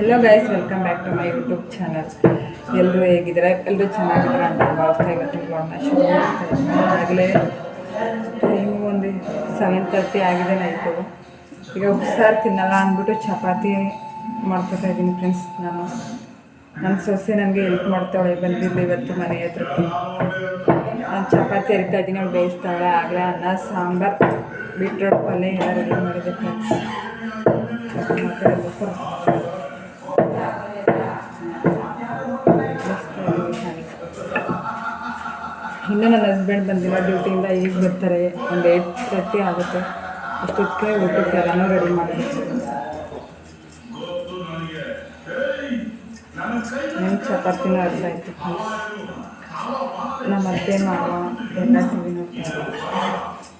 Hello guys, welcome back to my YouTube channel. ಎಲ್ಲರೂ ಹೇಗಿದ್ದಾರೆ? ಎಲ್ಲರೂ ಚೆನ್ನಾಗಿದ್ದಾರೆ ಅಂತ ಭಾವಿಸ್ತಾ ಇವತ್ತು ಬ್ಲಾಗ್ನ ಶುರು ಮಾಡ್ತಾ ಇದ್ದೀನಿ. ಆಗಲೇ ಟೈಮು ಒಂದು 7:30 ಆಗಿದೆ ನೈಟು. ಈಗ ಉಪ್ಸಾರು ತಿನ್ನಲ್ಲ ಅಂದ್ಬಿಟ್ಟು ಚಪಾತಿ ಮಾಡ್ಕೊತಾ ಇದ್ದೀನಿ ಫ್ರೆಂಡ್ಸ್. ನನ್ನ ಸೊಸೆ ನನಗೆ ಹೆಲ್ಪ್ ಮಾಡ್ತಾವಳೆ, ಬಂದಿರಲಿ ಇವತ್ತು ಮನೆ ಹತ್ರಕ್ಕೆ. ನಾನು ಚಪಾತಿ ಹರಿತಾ ಇದ್ದೀನಿ, ಅವಳು ಬೇಯಿಸ್ತಾವಳೆ. ಆಗಲೇ ಅನ್ನ ಸಾಂಬಾರು ಬೀಟ್ರೋಟ್ ಪಲ್ಯ ಎಲ್ಲ ರೆಡಿ ಮಾಡಿದೆ ಫ್ರೆಂಡ್ಸ್. ಇನ್ನು ನನ್ನ ಹಸ್ಬೆಂಡ್ ಬಂದಿಲ್ಲ ಡ್ಯೂಟಿಯಿಂದ, ಈಗ ಬರ್ತಾರೆ. ಒಂದು 8:30 ಆಗುತ್ತೆ. ಅಷ್ಟೊತ್ತಿಗೆ ಊಟಕ್ಕೆ ಎಲ್ಲನೂ ರೆಡಿ ಮಾಡಬೇಕು. ನನ್ನ ಚಪಾತಿನೂ ಅರ್ಥ ಆಯಿತು. ನಮ್ಮ ಅತ್ತೆ ಮಾವ ಎಲ್ಲ ಟಿವಿ ನೋಡ್ತಾರೆ,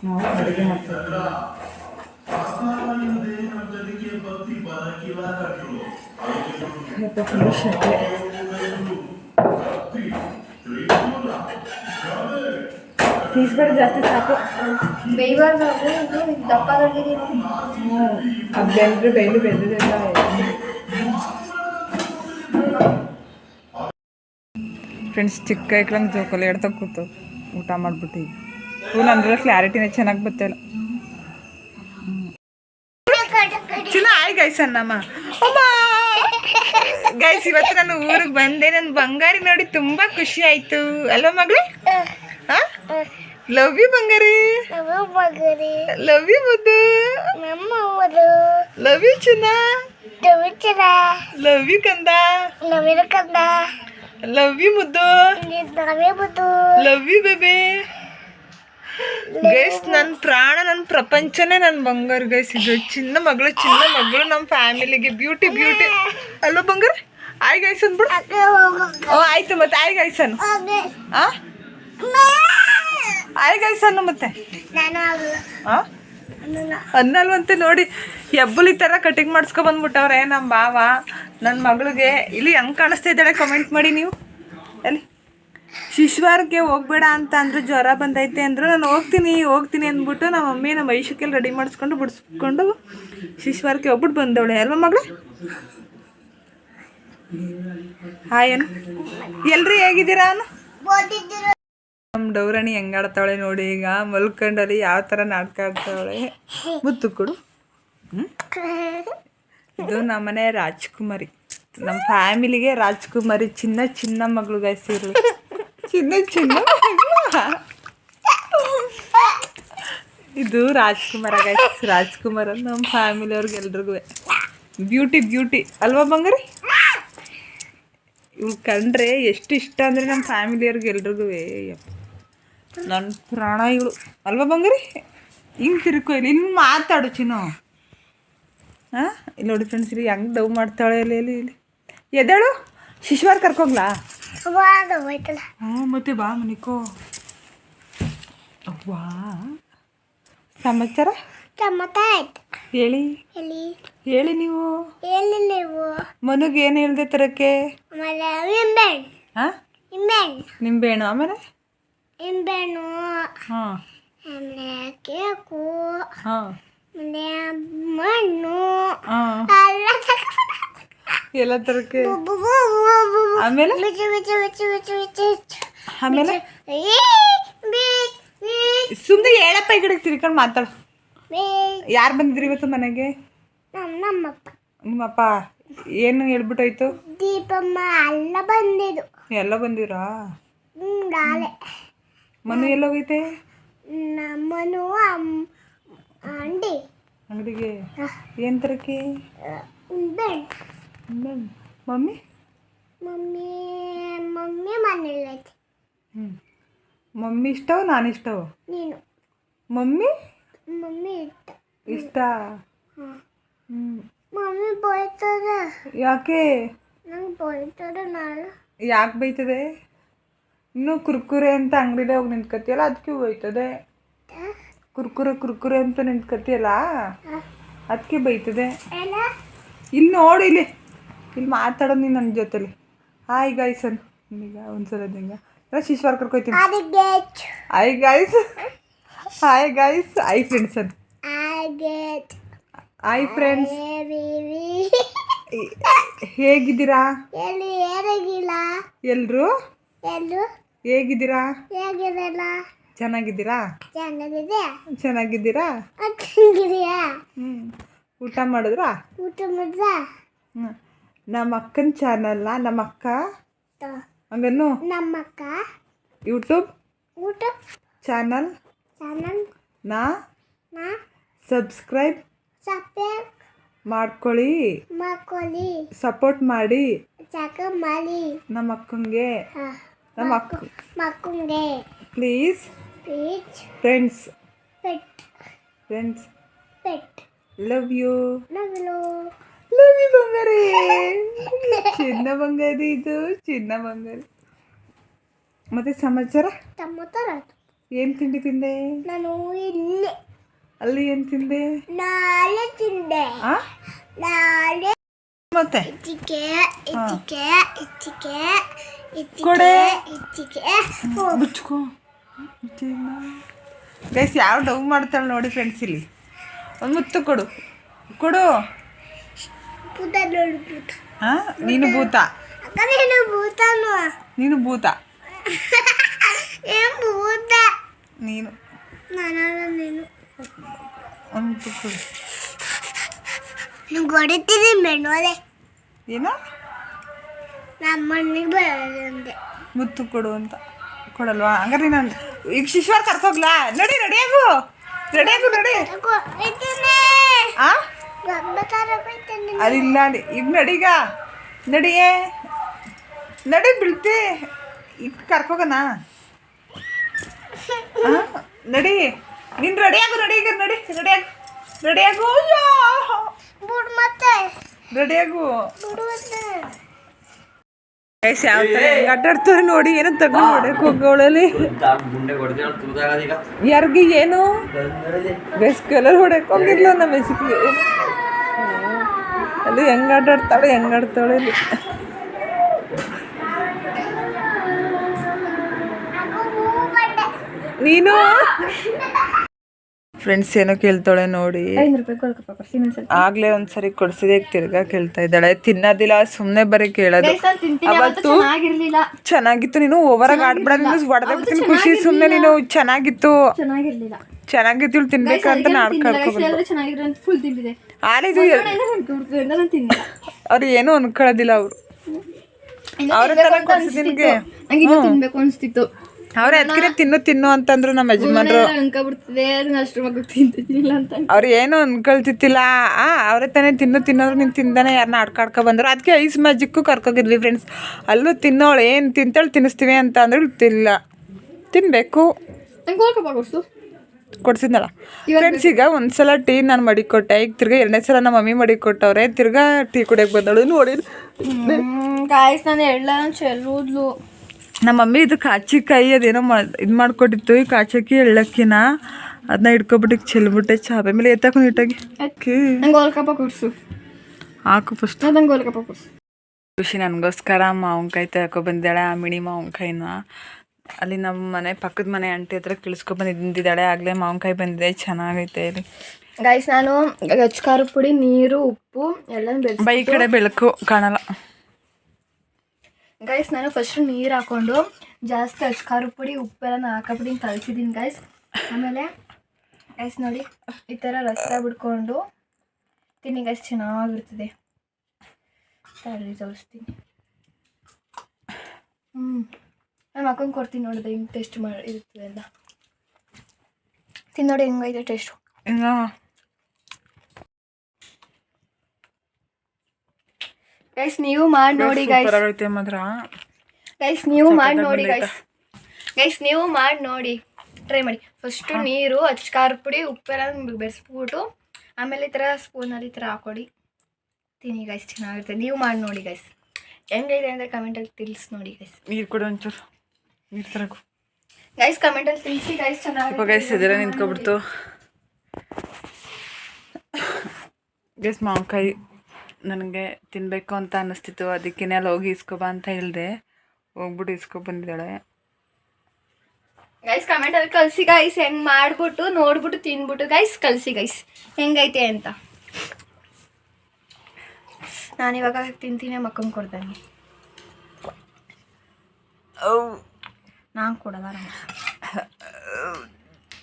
ನಾವು ಅಡುಗೆ ಮಾಡ್ತಾಯಿದ್ದೀವಿ. ಫುಲ್ ಶೆಕೆ. ತೀಸ್ಬೇಡ ಜಾಸ್ತಿ ಸಾಕು. ಬೇಯಬಾರ್ದು, ದಪ್ಪ ಅದು ಬೆಂದ್ರೆ ಬೇಯ್ದು ಬೆಂದಿದೆಲ್ಲ. ಫ್ರೆಂಡ್ಸ್, ಚಿಕ್ಕ ಐಕ್ಳಂಗೆ ಜೋಕಲ್ಲಿ ಎಡ್ತಾ ಕೂತು ಊಟ ಮಾಡಿಬಿಟ್ಟು ಫುಲ್ ಅಂದ್ರೆ ಕ್ಲಾರಿಟಿನೇ ಚೆನ್ನಾಗಿ ಬರ್ತಾಯಿಲ್ಲ. ಆಯ್ ಗೈಸ್ ಅನ್ನಮ್ಮ ಗೈಸ್, ಇವತ್ತು ನಾನು ಊರಿಗೆ ಬಂದೆ. ನನ್ನ ಬಂಗಾರಿ ನೋಡಿ ತುಂಬ ಖುಷಿ ಆಯಿತು ಅಲ್ವಾ ಮಗಳೇ? Love you Bangari, love you ಮುದ್ದು, ಲವ್ ಯು ಚುನ್ನ, ಲವ್ ಯು ಕಂದ, ಲವ್ ಯು ಮುದ್ದು, ಲವ್ ಯು ಬೇಬಿ. ಗೈಸ್, ನನ್ನ ಪ್ರಾಣ, ನನ್ನ ಪ್ರಪಂಚನೇ ನನ್ನ ಬಂಗಾರ ಗೈಸ್. ಇದು ಚಿನ್ನ ಮಗಳು ನಮ್ಮ ಫ್ಯಾಮಿಲಿಗೆ ಬ್ಯೂಟಿ ಅಲ್ವಾ ಬಂಗಾರ? ಆಯ್ ಗೈಸ್ ಅಂದ್ಬಿಡು. ಆಯ್ತು ಮತ್ತೆ ಆಯ್ ಗೈಸ್ ಅನ್ನು. ಆಯ್ ಗೈಸ್ ಅನ್ನು ಮತ್ತೆ ಅನ್ನಲ್ವಂತೆ. ನೋಡಿ, ಎಬ್ಬಲಿ ಥರ ಕಟಿಂಗ್ ಮಾಡಿಸ್ಕೊ ಬಂದ್ಬಿಟ್ಟವ್ರೆ ನಮ್ಮ ಭಾವ ನನ್ನ ಮಗಳಿಗೆ. ಇಲ್ಲಿ ಹೆಂಗೆ ಕಾಣಿಸ್ತಾ ಇದ್ದಾಳೆ ಕಮೆಂಟ್ ಮಾಡಿ ನೀವು. ಅಲ್ಲಿ ಶಿಶ್ವಾರಕ್ಕೆ ಹೋಗ್ಬೇಡ ಅಂತ ಅಂದರು, ಜ್ವರ ಬಂದೈತೆ ಅಂದರು. ನಾನು ಹೋಗ್ತೀನಿ ಅಂದ್ಬಿಟ್ಟು ನಮ್ಮ ಮಮ್ಮಿ ನಮ್ಮ ಐಶಕ್ಕೆಲ್ಲ ರೆಡಿ ಮಾಡಿಸ್ಕೊಂಡು ಬಿಡಿಸ್ಕೊಂಡು ಶಿಶ್ವಾರಕ್ಕೆ ಹೋಗ್ಬಿಟ್ಟು ಬಂದವಳೆ ಅಲ್ವಾ ಮಗಳೇ? ಹಾಯ್ ಅನು. ಎಲ್ರಿ ಹೇಗಿದ್ದೀರಾ ಅನು? ನಮ್ಮ ಡೌರಾಣಿ ಹೆಂಗೆ ಆಡ್ತಾವಳೆ ನೋಡಿ. ಈಗ ಮಲ್ಕೊಂಡಲ್ಲಿ ಯಾವ ಥರ ನಾಟಕ ಆಡ್ತಾವಳೆ. ಮುತ್ತು ಕೊಡು. ಇದು ನಮ್ಮನೆ ರಾಜ್ಕುಮಾರಿ, ನಮ್ಮ ಫ್ಯಾಮಿಲಿಗೆ ರಾಜ್ಕುಮಾರಿ. ಚಿನ್ನ ಮಗಳು ಗೈಸ್. ಇರಲಿ ಚಿನ್ನ ಇದು ರಾಜ್ಕುಮಾರ ಗೈಸ್. ರಾಜ್ಕುಮಾರ್ ಅಂತ ನಮ್ಮ ಫ್ಯಾಮಿಲಿ ಅವ್ರಿಗೆಲ್ರಿಗೂ ಬ್ಯೂಟಿ ಅಲ್ವಾ ಬಂಗಾರಿ? ಇವ್ಳು ಕಂಡ್ರೆ ಎಷ್ಟು ಇಷ್ಟ ಅಂದರೆ ನಮ್ಮ ಫ್ಯಾಮಿಲಿಯವ್ರಿಗೆ ಎಲ್ರಿಗೂ ನನ್ನ ಪ್ರಾಣ ಇವಳು ಅಲ್ವಾ ಬಂಗಾರಿ? ಹಿಂಗೆ ತಿರ್ಕೊ ಇಲ್ಲಿ ಮಾತಾಡು ಚಿನ್ನು. ಇಲ್ಲಿ ನೋಡಿ ಫ್ರೆಂಡ್ಸ್, ಇಲ್ಲಿ ಹೆಂಗೆ ಡವ್ ಮಾಡ್ತಾಳೆ. ಇಲ್ಲಿ ಎದ್ದೇಳು. ಶಿಶ್ವಾರ್ ಕರ್ಕೋಗ್ಲಾ? ಮತ್ತೆ ಬಾ ಮನಿಕೋ. ವಾ ಸಮಾಚಾರ ಹೇಳಿ ನೀವು. ಮನುಗೆ ಏನು ಹೇಳ್ದೆ ತರಕ್ಕೆ? ನಿಂಬೆಹಣ್ಣು, ಆಮೇಲೆ ಕೇಕು, ಮಣ್ಣು ಎಲ್ಲ ತರಕ್ಕೆ. ಆಮೇಲೆ ಸುಮ್ಮನೆ ಹೇಳಪ್ಪ, ಈ ಕಡೆಗೆ ತಿರ್ಕೊಂಡು ಮಾತಾಡು. ಯಾರು ಬಂದಿದ್ರಿ ಇವತ್ತು ಮನೆಗೆ? ನಿಮ್ಮಪ್ಪ ಏನು ಹೇಳ್ಬಿಟ್ಟೋಯ್ತು? ದೀಪಮ್ಮ ಎಲ್ಲ ಬಂದಿರಾ? ಮನು ಎಲ್ಲೋಗೈತೆ? ಮನು ಅಂಗಡಿಗೆ. ಏನು ತರಕ್ಕೆ? ಮಮ್ಮಿ ಮನೇಲೈತೆ. ಮಮ್ಮಿ ಇಷ್ಟವ ನಾನು ಇಷ್ಟವ? ನೀನು. ಮಮ್ಮಿ ಇಷ್ಟ. ಮಮ್ಮಿ ಬೈತದೆ. ಯಾಕೆ? ನಂಗೆ ಬೈತದೆ. ನಾಳೆ ಯಾಕೆ ಬೈತದೆ? ಇನ್ನೂ ಕುರ್ಕುರೆ ಅಂತ ಅಂಗಡಿಲೇ ಹೋಗಿ ನಿಂತ್ಕತಿಯಲ್ಲ, ಅದಕ್ಕೆ ಬೈತದೆ. ಕುರ್ಕುರೆ ಅಂತ ನಿಂತ್ಕತಿಯಲ್ಲ, ಅದಕ್ಕೆ ಬೈತದೆ. ಇಲ್ಲಿ ನೋಡಿ, ಇಲ್ಲಿ ಮಾತಾಡೋದು ನೀನು ನನ್ನ ಜೊತೆಲಿ. ಹಾಯ್ ಗೈಸ್ ಅನ್ ಈಗ ಒಂದ್ಸಲ ಹಿಂಗೆ ಶಿಶ್ವಾರ್ ಕರ್ಕೊಯ್ತೀನಿ. ಹಾಯ್ ಗೈಸ್, ಹಾಯ್ ಫ್ರೆಂಡ್ಸ್ ಅನ್. Hi friends. ಹೇಗಿದ್ದೀರಾ ಎಲ್ಲಿ ಏನಾಗಿಲ್ಲ ಎಲ್ರು? ಎಲ್ಲೂ ಹೇಗಿದ್ದೀರಾ? ಹೇಗಿರಲ್ಲ ಚೆನ್ನಾಗಿದ್ದೀರಾ? ಚೆನ್ನಾಗಿದೆ ಚೆನ್ನಾಗಿದ್ದೀರಾ? ಚೆನ್ನಾಗಿದೆಯಾ ಊಟ ಮಾಡಿದ್ರಾ? ಊಟ ಮಾಡಿದ ನಮ್ಮ ಅಕ್ಕನ ಚಾನಲ್ನ ನಮ್ಮ ಅಕ್ಕ ಹಂಗನ್ನು ನಮ್ಮಕ್ಕ ಯೂಟ್ಯೂಬ್ ಊಟ ಚಾನಲ್ ಚಾನಲ್ ನಾ ನಾ ಸಬ್ಸ್ಕ್ರೈಬ್ ಸಪ್ಪೆ ಮಾಡ್ಕೊಳ್ಳಿ, ಮಕ್ಕಳಿ ಸಪೋರ್ಟ್ ಮಾಡಿ ಚಕ ಮಾಡಿ ನಮ್ಮ ಅಕ್ಕಂಗೆ, ನಮ್ಮ ಅಕ್ಕ ಮಕ್ಕಳಿಗೆ ಪ್ಲೀಸ್ ಪೀಚ್ friends pet friends pet love you ನಗಲು ಲವ್ ಯು ಬಂಗಾರಿ. ಚಿನ್ನ ಬಂಗಾರಿ, ಇದು ಚಿನ್ನ ಬಂಗಾರಿ. ಮತ್ತೆ ಸಮಾಚಾರ? ಟಮೋಟರ ಏನು ತಿಂಡಿ ತಿಂದೆ? ನಾನು ಇಲ್ಲಿ ಅಲ್ಲಿ ಏನು ತಿಂದೆ? ನಾಳೆ ತಿಂದೆ ಆ ನಾಳೆ ಮತ್ತೆ ಇಚ್ಚಿಕೆ ಇಚ್ಚಿಕೆ ಇಚ್ಚಿಕೆ ಕೊಡೆ. ಇಚ್ಚಿಕೆ ಮುಚ್ಕೋ ಗೈಸ್ ಯಾವ ಡವ್ ಮಾಡ್ತಾಳೆ ನೋಡಿ ಫ್ರೆಂಡ್ಸ್. ಇಲ್ಲಿ ಒಂದು ಮುತ್ತು ಕೊಡು ಕೊಡು. ಭೂತ ನೋಡು ಭೂತ ಹಾಂ ನೀನು ಭೂತ, ಅಕ್ಕ ನೀನು ಭೂತನು ನೀನು ಭೂತ, ಏನ್ ಭೂತ ನೀನು ನಾನಲ್ಲ ನೀನು ಒಂದು ಮುತ್ತು ಕೊಡು. ನೀವು ಹೊಡಿತೀನಿ ಮೆಣ್ಣೋದೆ ಏನು ನಮ್ಮ ಮನೆಗೆ ಬರೋದಂದೆ ಮುತ್ತು ಕೊಡು ಅಂತ ಕೊಡಲ್ವಾ? ಹಂಗಾರೆ ನಾನು ಈಗ ಶಿಶ್ವಾರ್ ಕರ್ಕೋಗ್ಲಾ? ನಡಿ ರೆಡಿಯಾಗು ರೆಡಿಯಾಗು ನಡಿ. ಆ ಅದಿಲ್ಲ ಈಗ ನಡೀಗ ನಡಿಯೇ ನಡಿ ಬೀಳ್ತಿ. ಈಗ ಕರ್ಕೋಗಣ ನಡಿ. ನೀನು ರೆಡಿಯಾಗು ನಡಿ. ಈಗ ನಡಿ ರೆಡಿಯಾಗು ರೆಡಿಯಾಗು ಬುಡ್ ಮತ್ತೆ ರೆಡಿಯಾಗು. ಬುಡು ಮತ್ತೆ ಯಾವ ಥರ ಆಟಾಡ್ತಾರೆ ನೋಡಿ. ಏನೋ ತಗೊಂಡು ನೋಡಕ್ಕೆ ಹೋಗೋಳಲ್ಲಿ ಯಾರಿಗೆ ಏನು ಬೆಸ್ಟ್ ಕಲರ್ ಹೊಡಕ್ಕೆ ಹೋಗಿರ್ಲ ನಮ್ಮ ಹೆಸರಿಗೆ. ಅಲ್ಲಿ ಹೆಂಗೆ ಆಟಾಡ್ತಾಳೆ ಇಲ್ಲಿ. ನೀನು ಫ್ರೆಂಡ್ಸ್ ಏನೋ ಕೇಳ್ತಾಳೆ ನೋಡಿ. ಆಗ್ಲೇ ಒಂದ್ಸರಿ ಕೊಡ್ಸಿದೆ, ತಿರ್ಗಾ ಕೇಳ್ತಾ ಇದ್ದಾಳೆ. ತಿನ್ನೋದಿಲ್ಲ, ಸುಮ್ಮನೆ ಬರೀ ಕೇಳೋದು. ಅವತ್ತು ಚೆನ್ನಾಗಿತ್ತು. ನೀನು ಓವರಾಗಿ ಆಡ್ಬಿಡ, ನೀನು ಹೊಡೆದೇ ಬಿಡ್ತೀನಿ. ಖುಷಿ ಸುಮ್ಮನೆ ನೀನು ಚೆನ್ನಾಗಿತ್ತು ಚೆನ್ನಾಗಿತ್ತು ತಿನ್ಬೇಕಂತ ನಾಡ್ ಕರ್ಕೊಬಂದು ಆಲಿದು ಅವ್ರು ಏನು ಅನ್ಕೊಳ್ಳೋದಿಲ್ಲ. ಅವ್ರ ತರ ಕೊಡ್ಸಿದ್ ನಿನ್ಗೆ ತಿನ್ಬೇಕು ಅನ್ಸ್ತಿತ್ತು. ಅವ್ರೆ ಅದಕ್ಕೆ ತಿನ್ನು ಅಂತಂದ್ರು ನಮ್ಮ ಯಜಮಾನ್ರು. ಅವ್ರು ಏನು ಅನ್ಕೊಳ್ತಿತ್ತಿಲ್ಲ. ಅವ್ರೆ ತಾನೇ ತಿನ್ನೋದ್ರು ನೀನು ತಿಂದಾನೆ ಯಾರನ್ನ ಆಡ್ಕಾಡ್ಕೊ ಬಂದ್ರು. ಅದಕ್ಕೆ ಐಸ್ ಮ್ಯಾಜಿಕ್ಕು ಕರ್ಕೋಗಿದ್ವಿ ಫ್ರೆಂಡ್ಸ್. ಅಲ್ಲೂ ತಿನ್ನೋಳು ಏನು ತಿಂತಾಳೆ ತಿನ್ನಿಸ್ತೀವಿ ಅಂತ ಅಂದ್ರೆ ತಿಲ್ಲ ತಿನ್ನಬೇಕು ಕೊಡ್ಸಿದ್ನಲ್ಲ ಫ್ರೆಂಡ್ಸ್. ಈಗ ಒಂದ್ಸಲ ಟೀ ನಾನು ಮಡಿಕೊಟ್ಟೆ, ಈಗ ತಿರ್ಗಾ 2ನೇ ಸಲ ನಮ್ಮ ಮಮ್ಮಿ ಮಡಿಕೊಟ್ಟವ್ರೆ. ತಿರ್ಗಾ ಟೀ ಕುಡಿಯೋಕೆ ಬಂದಳು ನೋಡಿ. ನಾನು ಎಲ್ಲ ಚೆಲ್ಲುದ್ಲು ನಮ್ಮ ಮಮ್ಮಿ ಇದು ಕಾಚಿಕಾಯಿ ಅದೇನೋ ಇದು ಮಾಡಿಕೊಟ್ಟಿತ್ತು. ಈ ಕಾಚಕ್ಕಿ ಎಳ್ಳಕ್ಕಿನ ಅದನ್ನ ಹಿಡ್ಕೊಬಿಟ್ಟು ಚೆಲ್ಬಿಟ್ಟೆ ಚಾಪೆ ಮೇಲೆ ಎತ್ತಾಕು ನೀಟಾಗಿ ಹಾಕು ಫಸ್ಟ್. ಖುಷಿ ನನಗೋಸ್ಕರ ಮಾವಿನಕಾಯಿ ತಗೊಬಂದಿದ್ದಾಳೆ. ಆ ಮಿಣಿ ಮಾವಿನಕಾಯಿನ ಅಲ್ಲಿ ನಮ್ಮ ಮನೆ ಪಕ್ಕದ ಮನೆ ಆಂಟಿ ಹತ್ರ ಬಂದಿದ್ದಾಳೆ. ಆಗಲೇ ಮಾವಿನಕಾಯಿ ಬಂದಿದೆ, ಚೆನ್ನಾಗೈತೆ. ಇಲ್ಲಿ ಗೈಸ್ ನಾನು ಖಾರದ ಪುಡಿ, ನೀರು, ಉಪ್ಪು ಎಲ್ಲ ಬೈ ಕಡೆ ಬೆಳಕು ಕಾಣಲ್ಲ. ಗೈಸ್ ನಾನು ಫಸ್ಟ್ ನೀರು ಹಾಕ್ಕೊಂಡು ಜಾಸ್ತಿ ಖಾರದ ಪುಡಿ ಉಪ್ಪೆಲ್ಲ ಹಾಕಬಿಟ್ಟು ಕಲಿಸಿದ್ದೀನಿ ಗೈಸ್. ಆಮೇಲೆ ಗೈಸ್ ನೋಡಿ ಈ ಥರ ರಸ ಬಿಡ್ಕೊಂಡು ತಿನ್ನಿ ಗೈಸ್, ಚೆನ್ನಾಗಿರ್ತದೆ. ತೋರಿಸ್ತೀನಿ. ನಾನು ಹಾಕೊಂಡು ಕೊಡ್ತೀನಿ ನೋಡಿದೆ ಹಿಂಗೆ ಟೇಸ್ಟ್ ಮಾಡಿ ಇರ್ತದೆ ಎಲ್ಲ. ತಿಂದು ನೋಡಿ ಹೆಂಗೈತೆ ಟೇಸ್ಟು. ಗೈಸ್ ನೀವು ಮಾಡಿ ನೋಡಿ ಗೈಸ್ ನೀವು ಮಾಡಿ ನೋಡಿ ಗೈಸ್ ನೀವು ಮಾಡಿ ನೋಡಿ, ಟ್ರೈ ಮಾಡಿ. ಫಸ್ಟು ನೀರು, ಖಾರದ ಪುಡಿ, ಉಪ್ಪೆಲ್ಲ ಬೆರೆಸ್ಬಿಟ್ಟು ಆಮೇಲೆ ಈ ಥರ ಸ್ಪೂನಲ್ಲಿ ಈ ಥರ ಹಾಕೊಡಿ, ತಿನ್ನಿ ಗೈಸ್, ಚೆನ್ನಾಗಿರುತ್ತೆ. ನೀವು ಮಾಡಿ ನೋಡಿ ಗೈಸ್, ಹೆಂಗೈತೆ ಅಂದರೆ ಕಮೆಂಟಲ್ಲಿ ತಿಳಿಸಿ ನೋಡಿ ಗೈಸ್. ನೀರು ಕೊಡು ಒಂಚೂರು, ನೀರು ತರಕು ಗೈಸ್, ಕಮೆಂಟಲ್ಲಿ ತಿಳಿಸಿ ಗೈಸ್. ಚೆನ್ನಾಗಿ ಗೈಸ್ ಇದೆಲ್ಲ ನಿಂತ್ಕೊಬಿಡ್ತು ಗೈಸ್. ಮಾವಿನಕಾಯಿ ನನಗೆ ತಿನ್ನಬೇಕು ಅಂತ ಅನ್ನಿಸ್ತಿತ್ತು, ಅದಕ್ಕೆ ಅಲ್ಲಿ ಹೋಗಿ ಇಸ್ಕೊಬಾ ಅಂತ ಹೇಳಿದೆ. ಹೋಗ್ಬಿಟ್ಟು ಇಸ್ಕೊಬಂದಿದ್ದಾಳೆ ಗೈಸ್. ಕಮೆಂಟಲ್ಲಿ ಕಳಿಸಿ ಗೈಸ್, ಹೆಂಗೆ ಮಾಡಿಬಿಟ್ಟು ನೋಡ್ಬಿಟ್ಟು ತಿನ್ಬಿಟ್ಟು ಗೈಸ್ ಕಳಿಸಿ ಗೈಸ್ ಹೆಂಗೈತೆ ಅಂತ. ನಾನಿವಾಗ ತಿಂತೀನಿ ಮಕ್ಕಂಗೆ ಕೊಡ್ತಾನೆ. ನಾನು ಕೊಡಲ್ಲ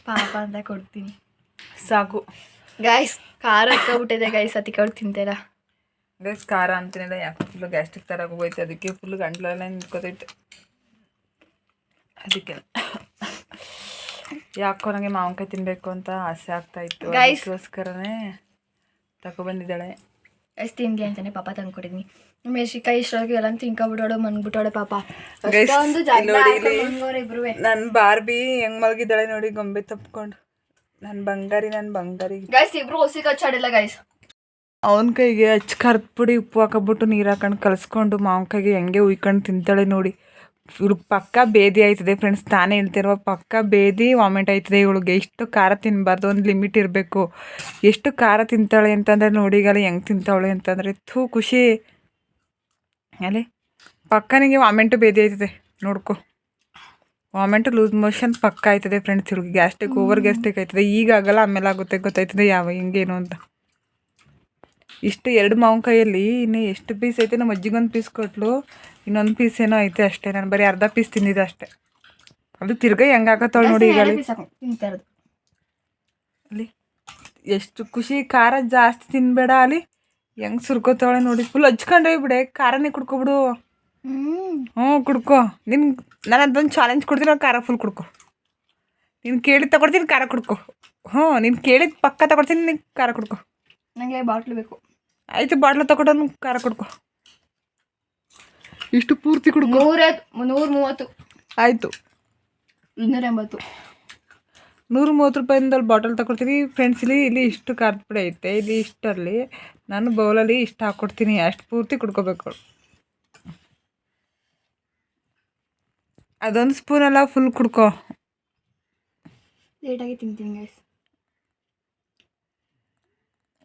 ಪಾಪ ಅಂತ ಕೊಡ್ತೀನಿ. ಸಾಕು ಗೈಸ್ ಖಾರ ಹತ್ಕೊಬಿಟ್ಟಿದೆ ಗೈಸ್, ಅದಕ್ಕೆ ಅವ್ರು ತಿಂತೀರ. ಗೈಸ್ ಖಾರ ಅಂತೀನಿಲ್ಲ, ಯಾಕೆ ಫುಲ್ಲು ಗ್ಯಾಸ್ಟ್ರಿಕ್ ಥರ ಹೋಗೈತೆ, ಅದಕ್ಕೆ ಫುಲ್ಲು ಗಂಟ್ಲೆಲ್ಲ ನಿಂತ್ಕೋತೈತೆ. ಅದಕ್ಕೆ ಯಾಕೋ ನನಗೆ ಮಾವಿನಕಾಯಿ ತಿನ್ನಬೇಕು ಅಂತ ಆಸೆ ಆಗ್ತಾಯಿತ್ತು, ಅದಕ್ಕೋಸ್ಕರನೇ ತಗೊಬಂದಿದ್ದಾಳೆ. ಗೈಸ್ ತಿಂಡಿ ಅಂತಾನೆ ಪಾಪ ತಂದು ಕೊಟ್ಟಿದ್ದೀನಿ. ಮೆಣಸಿನ್ಕಾಯಿ ಇಷ್ಟೊಳಗೆ ಎಲ್ಲ ತಿನ್ಕೊಬಿಟ್ಟೋಳು ಮನ್ಬಿಟ್ಟೋಳೆ ಪಾಪ. ನನ್ನ ಬಾರ್ಬಿ ಹೆಂಗ್ ಮಲಗಿದ್ದಾಳೆ ನೋಡಿ, ಗೊಂಬೆ ತಪ್ಕೊಂಡು. ನನ್ನ ಬಂಗಾರಿ ಗೈಸ್ ಇಬ್ರು ಹೊಸಿ ಕಚ್ಚಾಡಿಲ್ಲ ಗೈಸ್. ಅವನ ಕೈಗೆ ಹಚ್ಚಿ ಖಾರದ ಪುಡಿ ಉಪ್ಪು ಹಾಕಬಿಟ್ಟು ನೀರು ಹಾಕೊಂಡು ಕಲಿಸ್ಕೊಂಡು ಮಾವಿನಕಾಯಿಗೆ ಹೆಂಗೆ ಉಯ್ಕೊಂಡು ತಿಂತಾಳೆ ನೋಡಿ. ಇವ್ಳಿಗೆ ಪಕ್ಕ ಬೇದಿ ಆಯ್ತದೆ ಫ್ರೆಂಡ್ಸ್, ತಾನೇ ಹೇಳ್ತಿರುವ ಪಕ್ಕ ಬೇದಿ ವಾಮಿಟ್ ಆಯ್ತದೆ ಇವಳಿಗೆ. ಎಷ್ಟು ಖಾರ ತಿನ್ನಬಾರ್ದು, ಒಂದು ಲಿಮಿಟ್ ಇರಬೇಕು. ಎಷ್ಟು ಖಾರ ತಿಂತಾಳೆ ಅಂತಂದರೆ ನೋಡಿಗಲ್ಲ ಹೆಂಗೆ ತಿಂತಾವಳೆ ಅಂತಂದರೆ ಖುಷಿ ಅಲ್ಲಿ ಪಕ್ಕನಿಗೆ ವಾಮಿಂಟು ಬೇದಿ ಆಯ್ತದೆ ನೋಡ್ಕೊ. ವಾಮಿಂಟು ಲೂಸ್ ಮೋಷನ್ ಪಕ್ಕ ಆಯ್ತದೆ ಫ್ರೆಂಡ್ಸ್ ಇವಳಿಗೆ. ಗ್ಯಾಸ್ಟ್ರಿಕ್ ಓವರ್ ಗ್ಯಾಸ್ಟ್ರಿಕ್ ಆಯ್ತದೆ, ಈಗ ಆಗಲ್ಲ ಆಮೇಲೆ ಆಗುತ್ತೆ, ಗೊತ್ತಾಯ್ತದೆ ಹಿಂಗೇನು ಅಂತ. ಇಷ್ಟು 2 ಮಾವಿನಕಾಯಲ್ಲಿ ಇನ್ನು ಎಷ್ಟು ಪೀಸ್ ಐತೆ, ನಮ್ಮ ಅಜ್ಜಿಗೊಂದು ಪೀಸ್ ಕೊಟ್ಲು, ಇನ್ನೊಂದು ಪೀಸ್ ಏನೋ ಐತೆ ಅಷ್ಟೇ. ನಾನು ಬರೀ ಅರ್ಧ ಪೀಸ್ ತಿಂದಿದ್ದೆ ಅಷ್ಟೇ. ಅದು ತಿರ್ಗಾ ಹೆಂಗೆ ಹಾಕತ್ತವಳು ನೋಡಿ ಈಗ ಅಲ್ಲಿ. ಎಷ್ಟು ಖುಷಿ, ಖಾರ ಜಾಸ್ತಿ ತಿನ್ಬೇಡ ಅಲ್ಲಿ, ಹೆಂಗೆ ಸುರ್ಕೋತಾವಳೆ ನೋಡಿ. ಫುಲ್ ಹಚ್ಕೊಂಡೇ ಬಿಡೆ, ಖಾರನೇ ಕುಡ್ಕೊಬಿಡು. ಕುಡ್ಕೊ. ನಾನು ಅದೊಂದು ಚಾಲೆಂಜ್ ಕೊಡ್ತೀನಿ, ಖಾರ ಫುಲ್ ಕುಡ್ಕೊ. ನೀನು ಕೇಳಿದ್ದು ತಗೊಡ್ತೀನಿ, ಖಾರ ಕುಡ್ಕೊ. ನೀನು ಕೇಳಿದ್ದು ಪಕ್ಕ ತಗೊಡ್ತೀನಿ, ನೀನು ಖಾರ ಕುಡ್ಕೊ. ನನಗೆ ಬಾಟ್ಲು ಬೇಕು. ಆಯಿತು, ಬಾಟ್ಲು ತಗೊಂಡು ಖಾರ ಕುಡ್ಕೊ. ಇಷ್ಟು ಪೂರ್ತಿ ಕುಡ್ಕೊ. 130 ಆಯಿತು, 280. 130 ರೂಪಾಯಿಂದಲ್ಲಿ ಬಾಟಲ್ ತಗೊಳ್ತೀನಿ ಫ್ರೆಂಡ್ಸ್. ಇಲ್ಲಿ ಇಷ್ಟು ಖಾರದ ಪುಡಿ ಐತೆ, ಇಲ್ಲಿ ಇಷ್ಟರಲ್ಲಿ ನಾನು ಬೌಲಲ್ಲಿ ಇಷ್ಟು ಹಾಕ್ಕೊಡ್ತೀನಿ, ಅಷ್ಟು ಪೂರ್ತಿ ಕುಡ್ಕೋಬೇಕು. ಅದೊಂದು ಸ್ಪೂನೆಲ್ಲ ಫುಲ್ ಕುಡ್ಕೊ. ಲೇಟಾಗಿ ತಿಂತೀನಿ ಗೈಸ್.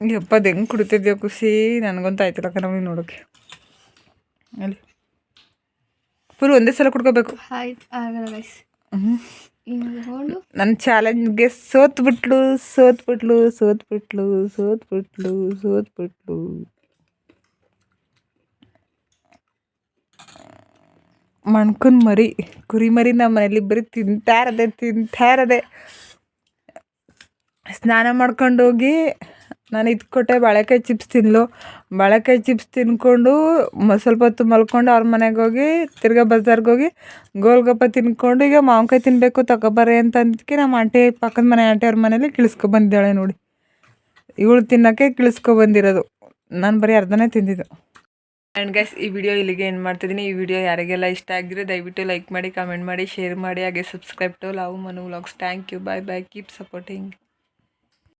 ಯಪ್ಪ ಅದು ಹೆಂಗೆ ಕುಡಿತಿದ್ಯೋ ಖುಷಿ, ನನಗಂತೂ ಆಯ್ತಿಲ್ಲ ಕಣವಿ ನೋಡೋಕ್ಕೆ. ಅಲ್ಲಿ ಫುಲ್ ಒಂದೇ ಸಲ ಕುಡ್ಕೋಬೇಕು. ಆಯ್ತು ಆಗಲ್ಲ ಗೈಸ್. ನನ್ನ ಚಾಲೆಂಜ್ಗೆ ಸೋತ್ಬಿಟ್ಲು. ಮಣ್ಕನ್ ಮರಿ, ಕುರಿ ಮರಿ ನಮ್ಮ ಮನೇಲಿ ಬರೀ ತಿಂತಾ ಇರೋದೆ. ಸ್ನಾನ ಮಾಡ್ಕೊಂಡೋಗಿ ನಾನು ಇದು ಕೊಟ್ಟೆ, ಬಾಳೆಕಾಯಿ ಚಿಪ್ಸ್ ತಿನ್ಲು. ಬಾಳೆಕಾಯಿ ಚಿಪ್ಸ್ ತಿನ್ಕೊಂಡು ಸ್ವಲ್ಪ ಹೊತ್ತು ಮಲ್ಕೊಂಡು ಅವ್ರ ಮನೆಗೆ ಹೋಗಿ ತಿರ್ಗಾ ಬಜಾರ್ಗೆ ಹೋಗಿ ಗೋಲ್ಗಪ್ಪ ತಿನ್ಕೊಂಡು ಈಗ ಮಾವಿನಕಾಯಿ ತಿನ್ನಬೇಕು ತಗೊಬರ್ರಿ ಅಂತ ಅಂದಕ್ಕೆ ನಮ್ಮ ಆಂಟಿ, ಪಕ್ಕದ ಮನೆ ಆಂಟಿ ಅವ್ರ ಮನೇಲಿ ಬಂದಿದ್ದಾಳೆ ನೋಡಿ. ಇವಳು ತಿನ್ನೋಕ್ಕೆ ಬಂದಿರೋದು, ನಾನು ಬರೀ ಅರ್ಧನೇ ತಿಂದಿದ್ದು. ಆ್ಯಂಡ್ ಗೈಸ್ ಈ ವಿಡಿಯೋ ಇಲ್ಲಿಗೆ ಏನು ಮಾಡ್ತಿದ್ದೀನಿ. ಈ ವಿಡಿಯೋ ಯಾರಿಗೆಲ್ಲ ಇಷ್ಟ ಆಗಿದ್ರೆ ದಯವಿಟ್ಟು ಲೈಕ್ ಮಾಡಿ, ಕಮೆಂಟ್ ಮಾಡಿ, ಶೇರ್ ಮಾಡಿ, ಹಾಗೆ subscribe to love Manu vlogs. Thank you, bye bye, keep supporting.